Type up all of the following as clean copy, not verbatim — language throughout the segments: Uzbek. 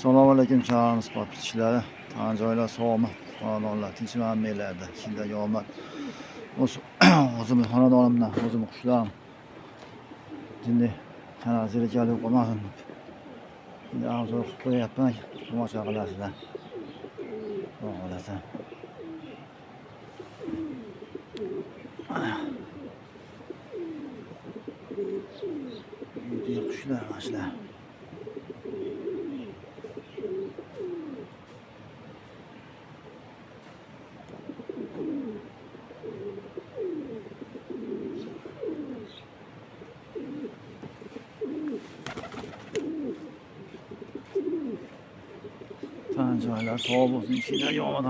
Assalomu alaykum choramiz podpischilari. Tan joylar sog'mi? Xonadonlar tinchlanmaylarda. Shunday omad. O'zimiz xonadonimdan, o'zim qushlarim. Endi kanal kelib qolmasin. Endi avzor qilib qo'yapman. Tomosha qilasizlar. Xudo xolasa. Uyda qushlar mashlar. Tan joylar sog' bo'lsin, ishinglar yomon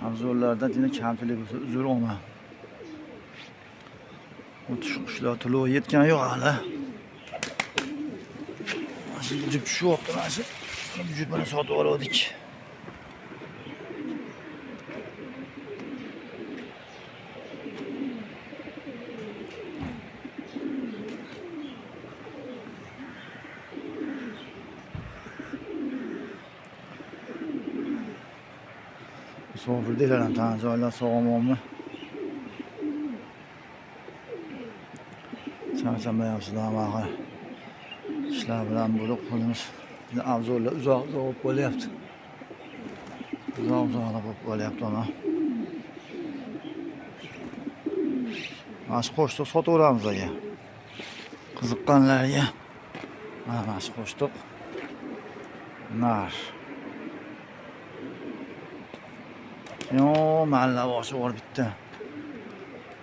Avzorlarda yine kamchilik bo'lsa uzr olma. O'tish qushlar to'lov yetgan yo'q hali. Mana shu jup shu vaqtda mana shu jupini sotib oldik. Misafir deyirəm, tan joylar sog'monmi? Charchamayapsizlarmi axir? Ishlar bilan bo'lib qolamiz. Avzorlar uzoq bo'lyapti. Uzoq bo'lib qolyapti ana. Mana shu qo'shtiq sotaveramiz aka. Qiziqqanlarga. Mana shu qo'shtiq. Nar. Yo, malla boshi bor bitta.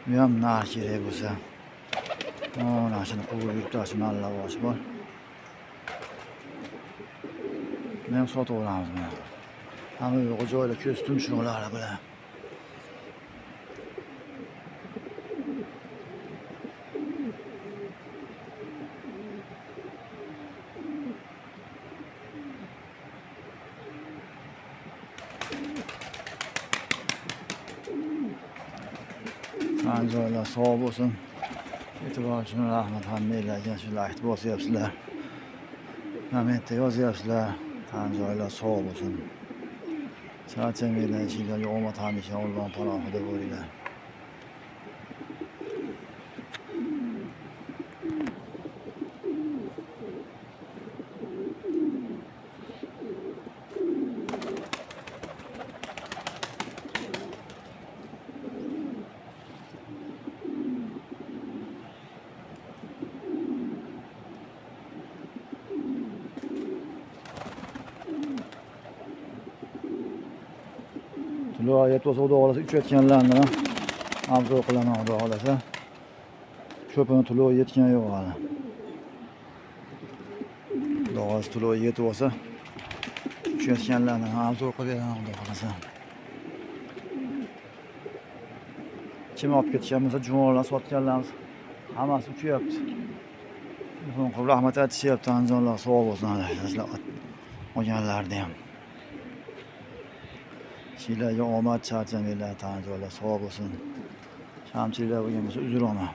Bu ham nar kerak bo'lsa. Mana shuni quvib yurtasi malla boshi bor. Buni ham sotaveramiz mana. Hamma yo'q joyda ko'z tumshuqlari bilan. Tan joylar sog' bo'lsin. E'tibor uchun rahmat hammanglarga. Shu like bosyapsizlar. Kommentda yozyapsizlar. Tan joylar sog' bo'lsin. Charchamanglar, ishinglarga omad hamisha Alloh panohida bo'linglar. Viloyat bo'lsa xudo xolasa uchayotganlarni ham avzor qilaman xudo xolasa. Ko'pini to'lov yetgan yo'q hali. Xudo xolasa to'lov yetib olsa uchayotganlarni ham avzor qilib beraman xudo xolasa. Kim olib ketgan bo'lsa jumlalar sotganlarimiz hammasi uchayapti. Rahmat aytishyapti, anjonlar sog' bo'lsin sizlar olganlarni ham. Sizlarga omad, charchamanglar, tan joylar sog' bo'lsin. Kamchiliklar bo'lgan bo'lsa uzr olma.